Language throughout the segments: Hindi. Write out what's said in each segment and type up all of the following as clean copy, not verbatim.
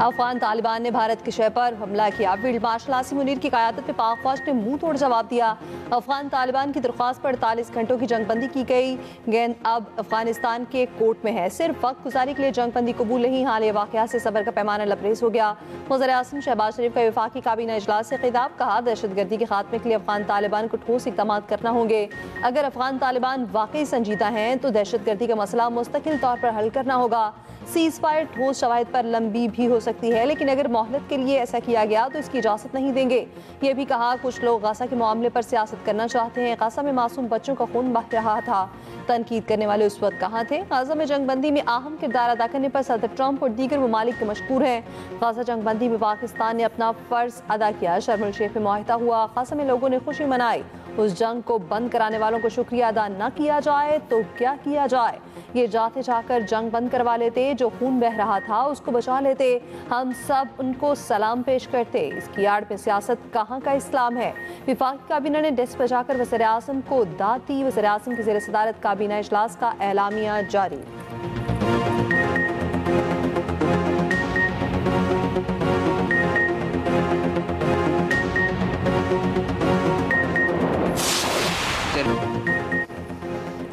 अफगान तालिबान ने भारत के शहर पर हमला किया। फील्ड मार्शल आसिम मुनीर की क़यादत में पाक फौज ने मुंह तोड़ जवाब दिया। अफगान तालिबान की दरख्वास्त पर 48 घंटों की जंगबंदी की गई। गेंद अब अफगानिस्तान के कोर्ट में है। सिर्फ वक्त गुजारी के लिए जंगबंदी कबूल नहीं। हालिया वाक़या से सबर का पैमाना लबरेज हो गया। वज़ीर आज़म शहबाज शरीफ का वफाकी काबीना इजलास से खिताब। कहा, दहशतगर्दी के खात्मे के लिए अफगान तालिबान को ठोस इक़दाम करना होंगे। अगर अफगान तालिबान वाकई संजीदा हैं तो दहशतगर्दी का मसला मुस्तकिल तौर पर हल करना होगा। सीज फायर ठोस शवाहिद पर लंबी भी हो सकती है, लेकिन अगर मोहलत के लिए ऐसा किया गया तो इसकी इजाज़त नहीं देंगे। ये भी कहा, कुछ लोग गाजा के मामले पर सियासत करना चाहते हैं। गाजा में मासूम बच्चों का खून बह रहा था। तनकीद करने वाले उस वक्त कहाँ थे? गाजा में जंगबंदी में अहम किरदार अदा करने पर सदर ट्रंप और दीगर ममालिक के मशकूर हैं। गाजा जंगबंदी में पाकिस्तान ने अपना फ़र्ज अदा किया। शर्म एल शेख में मुआहिदा हुआ। गाजा में लोगों ने खुशी मनाई। उस जंग को बंद कराने वालों को शुक्रिया अदा न किया जाए तो क्या किया जाए? ये जाते जाकर जंग बंद करवा लेते, जो खून बह रहा था उसको बचा लेते। हम सब उनको सलाम पेश करते। इसकी आड़ में सियासत कहाँ का इस्लाम है? वफाकी काबीना ने डेस्क बजाकर वज़ीर आज़म को दाद दी। वज़ीर आज़म की ज़ेर सदारत काबीना इजलास का एलामिया जारी।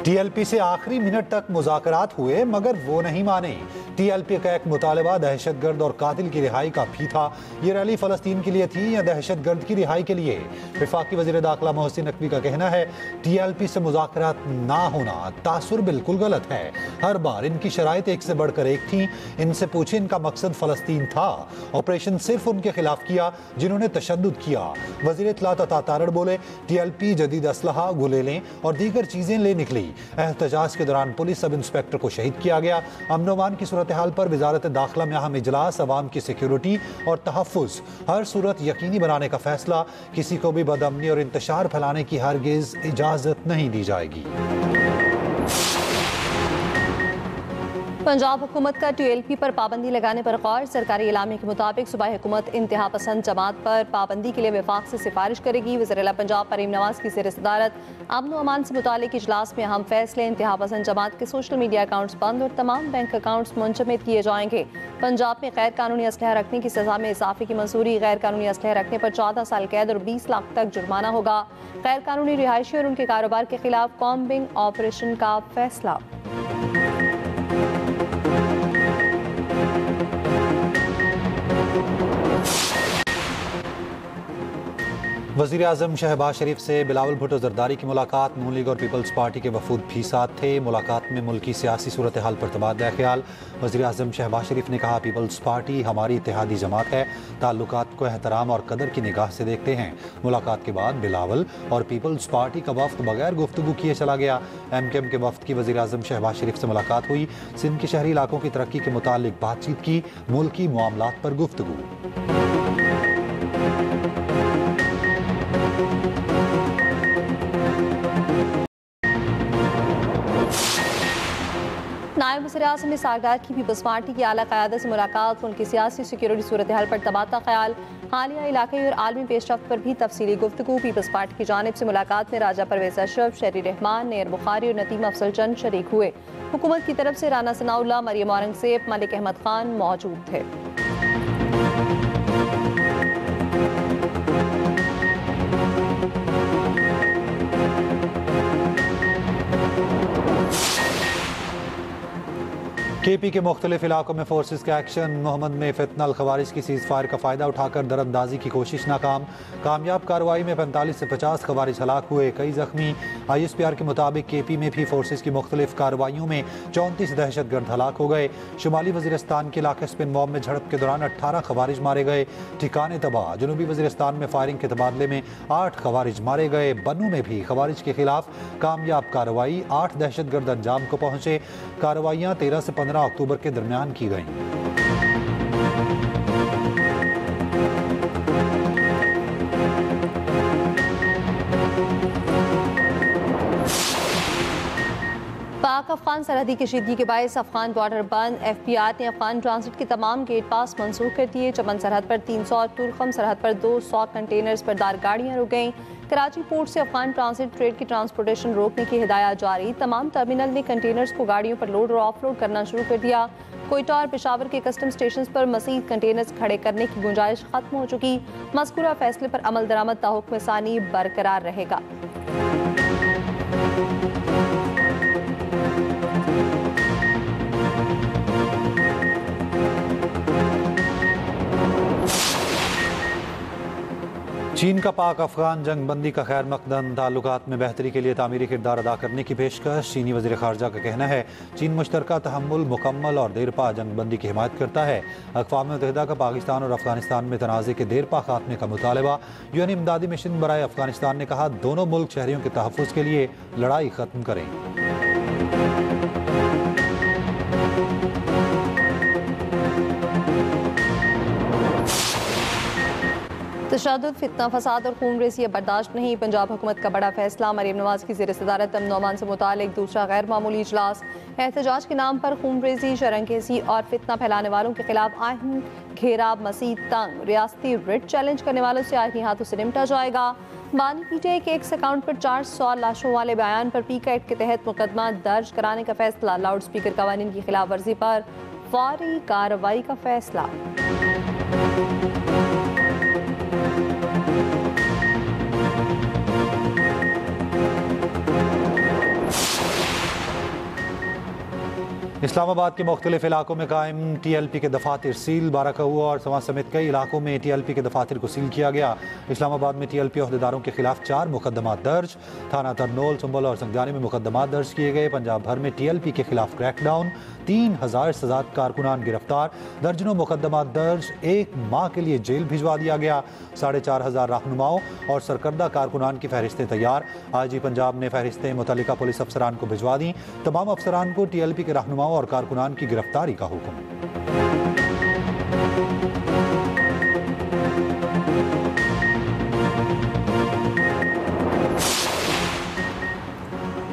टीएलपी से आखिरी मिनट तक मुज़ाकरात हुए मगर वो नहीं माने। टीएलपी का एक मुतालबा दहशतगर्द और कातिल की रिहाई का भी था। ये रैली फ़लस्तीन के लिए थी या दहशतगर्द की रिहाई के लिए? वफाकी वज़ीर दाखिला मोहसिन नकवी का कहना है, टीएलपी से मुज़ाकरात ना होना तासुर बिल्कुल गलत है। हर बार इनकी शराइत एक से बढ़कर एक थी। इनसे पूछे, इनका मकसद फ़लस्तीन था। ऑपरेशन सिर्फ उनके खिलाफ किया जिन्होंने तशद्दुद किया। वज़ीर इत्तलात अता तारड़ बोले, टीएलपी जदीद असलहा, गुलेलें और दीगर चीज़ें ले निकली। एहतजाज के दौरान पुलिस सब इंस्पेक्टर को शहीद किया गया। अमन अमान की सूरत हाल पर वजारत दाखिला में अहम इजलास। अवाम की सिक्योरिटी और तहफ़्फ़ुज़ हर सूरत यकीनी बनाने का फैसला। किसी को भी बदअमनी और इंतशार फैलाने की हरगिज़ इजाज़त नहीं दी जाएगी। पंजाब हुकूमत का टीएलपी पर पाबंदी लगाने पर गौर। सरकारी इलामे के मुताबिक सूबाई हुकूमत इंतहा पसंद जमात पर पाबंदी के लिए वफाक से सिफारिश करेगी। वज़ीर पंजाब फरीम नवाज की ज़ेर सदारत अमन अमान से मुतालिक इजलास में अहम फैसले। इंतहा पसंद जमात के सोशल मीडिया अकाउंट्स बंद और तमाम बैंक अकाउंट्स मुंजमद किए जाएंगे। पंजाब में गैर कानूनी असलहा रखने की सज़ा में इजाफे की मंजूरी। गैर कानूनी असलहा रखने पर 14 साल कैद और 20 लाख तक जुर्माना होगा। गैर कानूनी रिहायशी और उनके कारोबार के खिलाफ कॉम्बिंग ऑपरेशन का फैसला। वज़ीर आज़म शहबाज शरीफ से बिलावल भुट्टो जरदारी की मुलाकात। नून लीग और पीपल्स पार्टी के वफूद भी साथ थे। मुलाकात में मुल्की सियासी सूरत हाल पर तबादला ख्याल। वज़ीर आज़म शहबाज शरीफ ने कहा, पीपल्स पार्टी हमारी इत्तेहादी जमात है। ताल्लुकात को एहतराम और कदर की निगाह से देखते हैं। मुलाकात के बाद बिलावल और पीपल्स पार्टी का वफ्द बगैर गुफ्तगू किए चला गया। एमकेएम के वफ्द की वज़ीर आज़म शहबाज शरीफ से मुलाकात हुई। सिंध के शहरी इलाकों की तरक्की के मुतालिक बातचीत की। मुल्की मामलात पर गुफ्तगू। नायब वज़ीर आज़म ने सागदार की पीपल्स पार्टी की आला क़यादत से मुलाकात। उनकी सियासी सिक्योरिटी सूरत हाल पर तबादला ख्याल। हालिया इलाक़ाई और आलमी पेशरफ्त पर भी तफसीली गुफ्तगू। पीपल्स पार्टी की जानिब से मुलाकात में राजा परवेज़ अशरफ, शहरी रहमान, नेर बुखारी और नदीम अफजल चंद शरीक हुए। हुकूमत की तरफ से राना सनाउल्लाह, मरियम औरंगज़ेब, मलिक अहमद खान मौजूद थे। केपी के मुख्तलिफ इलाकों में फोर्सेस का एक्शन। मोहम्मद में फितनल खवारिज की सीज फायर का फ़ायदा उठाकर दरअंदाजी की कोशिश नाकाम। कामयाब कार्रवाई में 45 से 50 खवारिज हलाक हुए, कई जख्मी। ISPR के मुताबिक केपी में भी फोर्सेस की मुख्तलिफ कार्रवाइयों में 34 दहशतगर्द हलाक हो गए। शुमाली वज़ीरिस्तान के इलाके स्पिन मॉब में झड़प के दौरान 18 खवारिज मारे गए, ठिकाने तबाह। जनूबी वज़ीरिस्तान में फायरिंग के तबादले में 8 खवारिज मारे गए। बनू में भी खवारिज के खिलाफ कामयाब कार्रवाई, 8 दहशतगर्द अंजाम को पहुंचे। कार्रवाइयाँ 13 से 15 अक्टूबर के दरमियान की गई। पाक अफगान सरहदी कशीदगी के बायस अफगान बॉर्डर बंद। FBI ने अफगान ट्रांसिट के तमाम गेट पास मनसूख कर दिए। चमन सरहद पर 300 और तुर्खम सरहद पर 200 कंटेनर्स बरदार गाड़ियां रुक गईं। कराची पोर्ट से अफगान ट्रांसिट ट्रेड की ट्रांसपोर्टेशन रोकने की हिदायत जारी। तमाम टर्मिनल ने कंटेनर्स को गाड़ियों पर लोड और ऑफलोड करना शुरू कर दिया। कोयटा और पेशावर के कस्टम स्टेशन पर मज़ीद कंटेनर्स खड़े करने की गुंजाइश खत्म हो चुकी। मज़कूरा फैसले पर अमल दरामद ताहुक्म सानी बरकरार रहेगा। चीन का पाक अफगान जंग बंदी का खैर मकदम ताल्लुकात में बेहतरी के लिए तामीरी किरदार अदा करने की पेशकश। चीनी वज़ीर ख़ारजा का कहना है चीन मुश्तरका तहम्मुल, मुकम्मल और देरपा जंग बंदी की हिमायत करता है। अक़वाम मुत्तहिदा का पाकिस्तान और अफगानिस्तान में तनाज़े के देरपा खात्मे का मुतालबा। UN इमदादी मिशन बराए अफगानिस्तान ने कहा दोनों मुल्क शहरियों के तहफ़्फ़ुज़ के लिए लड़ाई ख़त्म करें। तशद्दुद, फितना, फसाद और खून रेसी बर्दाश्त नहीं। पंजाब हुकूमत का बड़ा फैसला। मरीम नवाज की ज़ेर सदारत अमन अमान से मुतालिक दूसरा गैर मामूली इजलास। एहतजाज के नाम पर खून रेजी, शरंगेजी और फितना फैलाने वालों के खिलाफ आइन घेराव मसीद तंग। रियासती रिट चैलेंज करने वालों से आईनी हाथों से निपटा जाएगा। बानी PTI के एक्स अकाउंट पर 400 लाशों वाले बयान पर पीका एक्ट के तहत मुकदमा दर्ज कराने का फैसला। लाउड स्पीकर कवानीन की खिलाफ वर्जी पर फौरी कार्रवाई का फैसला। इस्लामाबाद के मुख्तलिफ इलाकों में कायम TLP के दफातर सील। बाराकहुआ और समाज समेत कई इलाकों में TLP के दफातर को सील किया गया। इस्लामाबाद में TLP अहदेदारों के खिलाफ 4 मुकदमात दर्ज। थाना तरनोल, संबल और संगजानी में मुकदमात दर्ज किए गए। पंजाब भर में TLP के खिलाफ क्रैकडाउन। 3000 से ज़्यादा कारकुनान गिरफ्तार। दर्जनों मुकदमात दर्ज। 1 माह के लिए जेल भिजवा दिया गया। 4500 रहनुमाओं और सरकर्दा कारकुनान की फहरिस्तें तैयार। IG पंजाब ने फहरिस्तें मुतल्लिका पुलिस अफसरान को भिजवा दी। तमाम अफसरान को TLP के रहनुमाओं और कारकुनान की गिरफ्तारी का हुक्म।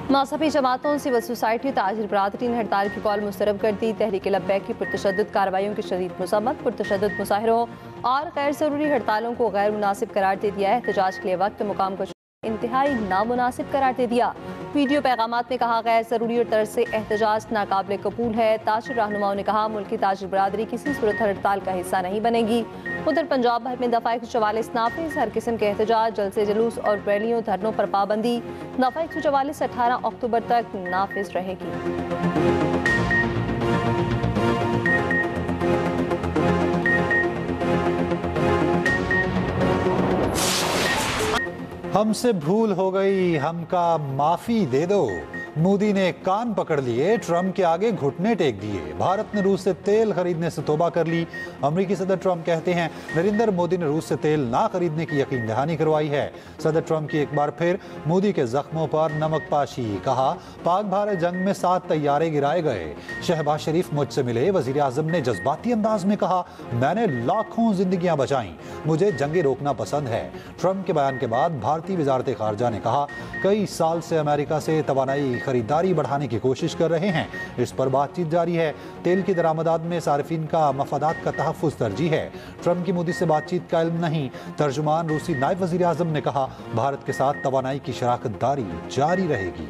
मज़हबी जमातों, सिविल सोसाइटी, ताजिर बरादरी ने हड़ताल की कॉल मुस्तरब कर दी। तहरीक लब्बैक की पुरतशद्दुद कार्रवाइयों की शदीद मज़म्मत। पुरतशद्दुद मुजाहिरों और गैर ज़रूरी हड़तालों को गैर मुनासिब करार दे दिया है। एहतजाज के लिए वक्त मुकाम को इंतहाई नामुनासिब करार दे दिया। वीडियो पैगामात में कहा गैर ज़रूरी और तर्ज से एहतजाज नाकाबिल कबूल है। ताजिर रहनुमाओं ने कहा मुल्की ताजिर बरादरी किसी सूरत हड़ताल का हिस्सा नहीं बनेगी। उधर पंजाब भर में दफ़ा 144 नाफिज। हर किस्म के एहतजाज, जलसे जुलूस और रैलियों, धरनों पर पाबंदी। दफ़ा 144 18 अक्टूबर तक नाफिज रहेगी। हमसे भूल हो गई, हमका माफी दे दो। मोदी ने कान पकड़ लिए, ट्रंप के आगे घुटने टेक दिए। भारत ने रूस से तेल खरीदने से तौबा कर ली। अमेरिकी सदर ट्रंप कहते हैं नरेंद्र मोदी ने रूस से तेल ना खरीदने की यकीन दहानी करवाई है। सदर ट्रंप की एक बार फिर मोदी के जख्मों पर नमक पाशी। कहा पाक भारत जंग में 7 तैयारे गिराए गए। शहबाज शरीफ मुझसे मिले। वजीर आजम ने जज्बाती अंदाज में कहा मैंने लाखों जिंदगियां बचाई, मुझे जंगे रोकना पसंद है। ट्रंप के बयान के बाद भारतीय वजारत खारजा ने कहा कई साल से अमेरिका से तवानाई खरीदारी बढ़ाने की कोशिश कर रहे हैं। इस पर बातचीत जारी है। तेल की दरामदात में सार्फिन का मफादात का तहफ़्फ़ुज़ तरजीह है। ट्रंप की मोदी से बातचीत का इल्म नहीं। तर्जुमान रूसी नायब वज़ीर आज़म ने कहा भारत के साथ तवानाई की शराकतदारी जारी रहेगी।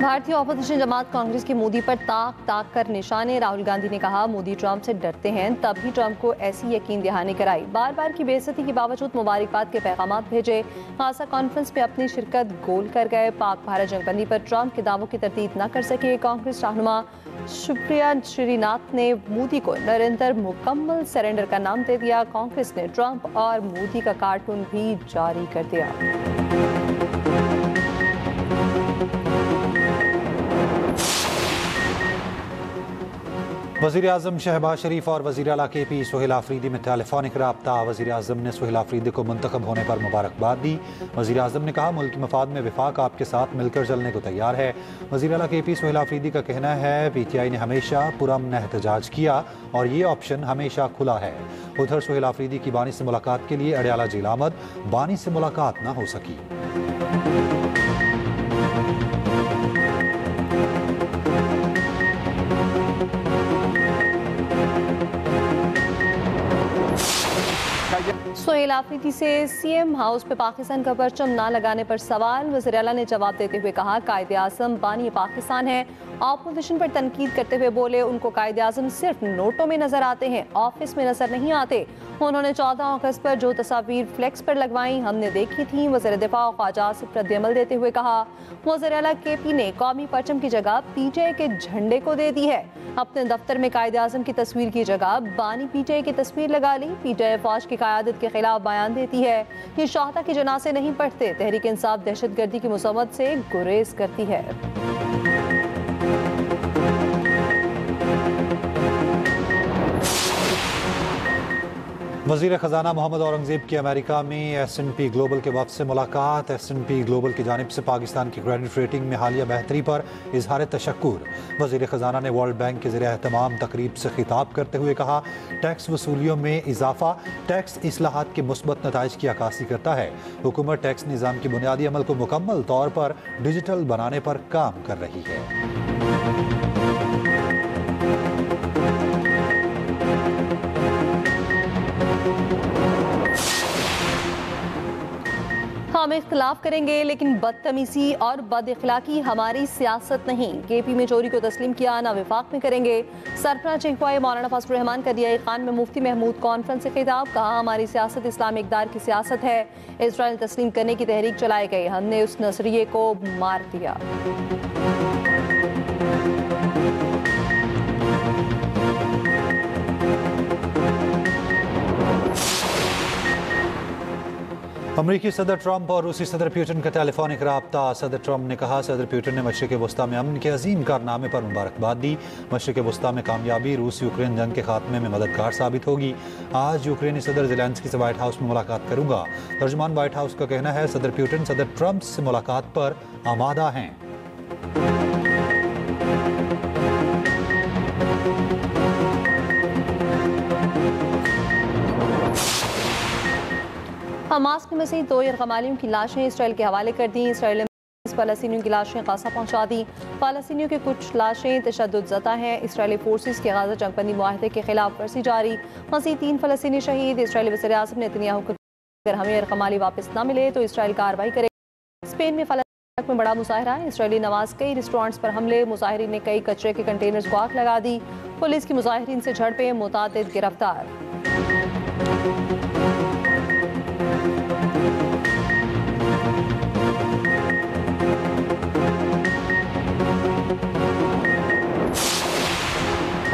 भारतीय ऑपोजिशन जमात कांग्रेस की मोदी पर ताक ताक कर निशाने। राहुल गांधी ने कहा मोदी ट्रंप से डरते हैं, तभी ट्रंप को ऐसी यकीन दहानी कराई। बार बार की बेइज्जती के बावजूद मुबारकबाद के पैगाम भेजे। खासा कॉन्फ्रेंस में अपनी शिरकत गोल कर गए। पाक भारत जंगबंदी पर ट्रंप के दावों की तरदीद न कर सके। कांग्रेस रहनुमा सुप्रिया श्रीनाथ ने मोदी को नरेंद्र मुकम्मल सरेंडर का नाम दे दिया। कांग्रेस ने ट्रंप और मोदी का कार्टून भी जारी कर दिया। वज़ीर आज़म शहबाज शरीफ और वज़ीर आला KP सोहेल आफरीदी में टेलीफोनिक रब्ता। वज़ीर आज़म ने सोहेल आफरीदी को मुंतखब होने पर मुबारकबाद दी। वज़ीर आज़म ने कहा मुल्क मफाद में विफाक आपके साथ मिलकर चलने को तैयार है। वज़ीर आला KP सोहेल आफरीदी का कहना है PTI ने हमेशा पुरअमन एहतजाज किया और ये ऑप्शन हमेशा खुला है। उधर सोहेल आफरीदी की बानी से मुलाकात के लिए अडयाला जेल आमद, बानी से मुलाकात न हो सकी। इसमाइल आफरीदी से सीएम हाउस पे पाकिस्तान का परचम ना लगाने पर सवाल। वज़ीर आला ने जवाब देते हुए कहा, कायदे आज़म बानी पाकिस्तान है। ऑपोजिशन पर तनकीद करते हुए बोले, उनको कायदे आज़म सिर्फ नोटों में नजर आते हैं, ऑफिस में नजर नहीं आते। उन्होंने 14 अगस्त पर जो तस्वीर फ्लेक्स पर लगवाई हमने देखी थी। वज़ीर दिफा ख्वाजा आसिफ रद्द-ए-अमल देते हुए कहा, वज़ीर आला केपी ने कौमी परचम की जगह पीटीआई के झंडे को दे दी है। अपने दफ्तर में कायदे आज़म की तस्वीर की जगह बानी पीटीआई की तस्वीर लगा ली। पीटीआई फौज की क़यादत के खिलाफ बयान देती है। ये शहादा के जनाजे नहीं पढ़ते। तहरीक इंसाफ दहशतगर्दी की मुसम्मत से गुरेज करती है। वज़ीर ख़जाना मोहम्मद औरंगज़ेब की अमेरिका में S&P ग्लोबल के वफ़द से मुलाकात। S&P ग्लोबल की जानिब से पाकिस्तान की क्रेडिट रेटिंग में हालिया बेहतरी पर इजहार तशक्कुर। वज़ीर ख़जाना ने वर्ल्ड बैंक के ज़रिए एहतमाम तकरीब से खिताब करते हुए कहा, टैक्स वसूलियों में इजाफा टैक्स इस्लाहात के मुस्बत नताइज की अक्कासी करता है। हुकूमत टैक्स निज़ाम की बुनियादी अमल को मुकम्मल तौर पर डिजिटल बनाने पर काम कर रही है। हम इख्तिलाफ करेंगे लेकिन बदतमीजी और बद-इखलाकी हमारी सियासत नहीं। केपी में चोरी को तस्लीम किया, ना विफाक में करेंगे। सरफराज चेखवाए मौलाना फजल रहमान का दिया खान में मुफ्ती महमूद कॉन्फ्रेंस से खिताब। कहा, हमारी सियासत इस्लाम इक़दार की सियासत है। इसराइल तस्लीम करने की तहरीक चलाई गई, हमने उस नजरिए को मार दिया। अमरीकी सदर ट्रंप और रूसी सदर पुतिन का टेलीफोनिक रब्ता। सदर ट्रंप ने कहा, सदर पुतिन ने मशरिक़ वस्ता में अमन के अजीम कारनामे पर मुबारकबाद दी। मशरिक़ वस्ता में कामयाबी रूस यूक्रेन जंग के खात्मे में मददगार साबित होगी। आज यूक्रेनी सदर ज़ेलेंस्की से व्हाइट हाउस में मुलाकात करूंगा। तर्जुमान व्हाइट हाउस का कहना है, सदर पुतिन सदर ट्रंप से मुलाकात पर आमादा हैं। हमास में मसीह 2 यरगमालियों की लाशें इसराइल के हवाले कर दी। इसराइल ने फ़लस्तीनियों की लाशें गाज़ा पहुंचा दी। फ़लस्तीनियों की कुछ लाशें तशद्दुद ज़दा हैं। इसराइली फोर्सेस के गाज़ा जंगबंदी मुआहदे के खिलाफ वर्जी जारी। मसीह 3 फ़लस्तीनी शहीद। इसराइली वज़ीर आज़म नेतन्याहू को अगर हमें यरगमाली वापस न मिले तो इसराइल कार्रवाई करेगा। स्पेन में फ़लस्तीन में बड़ा मुजाहरा। इसराइली नवाज कई रेस्टोरेंट्स पर हमले। मुजाहिरीन ने कई कचरे के कंटेनर्स को आग लगा दी। पुलिस की मुजाहिरीन से झड़पें, मुतादिद गिरफ्तार।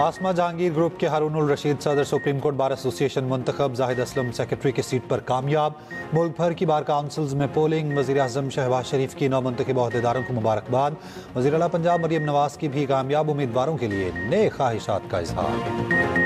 आसमा जहांगीर ग्रुप के हारून रशीद सदर सुप्रीम कोर्ट बार एसोसिएशन मुंतखब। जाहिद असलम सेक्रेटरी की सीट पर कामयाब। मुल्क भर की बार काउंसिल्स में पोलिंग। वज़ीर आज़म शहबाज शरीफ की नौमुंतखब अहदेदारों को मुबारकबाद। वज़ीर आला पंजाब मरियम नवाज की भी कामयाब उम्मीदवारों के लिए नेक ख्वाहिशात का इजहार।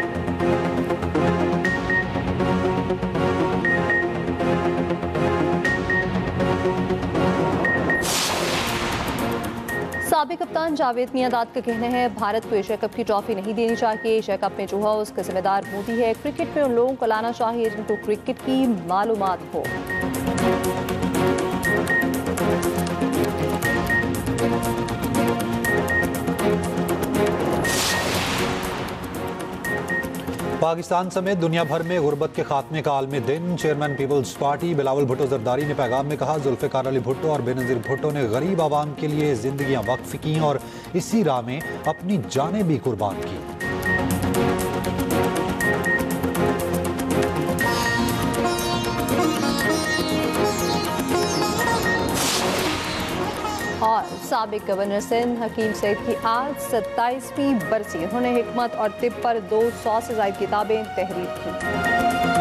साबिक कप्तान जावेद मियांदाद का कहना है, भारत को एशिया कप की ट्रॉफी नहीं देनी चाहिए। एशिया कप में जो हुआ उसका जिम्मेदार मोदी है। क्रिकेट में उन लोगों को लाना चाहिए जिनको क्रिकेट की मालूमात हो। पाकिस्तान समेत दुनिया भर में गुर्बत के खात्मे का आलमी दिन। चेयरमैन पीपल्स पार्टी बिलावल भुट्टो जरदारी ने पैगाम में कहा, जुल्फ़िकार अली भुट्टो और बेनज़ीर भुट्टो ने गरीब आवाम के लिए जिंदगियां वक्फ की और इसी राह में अपनी जानें भी कुर्बान की। और साबिक गवर्नर सिंध हकीम सईद की आज 27वीं बरसी। उन्होंने हिकमत और तिब पर 200 से ज़ायद किताबें तहरीर की।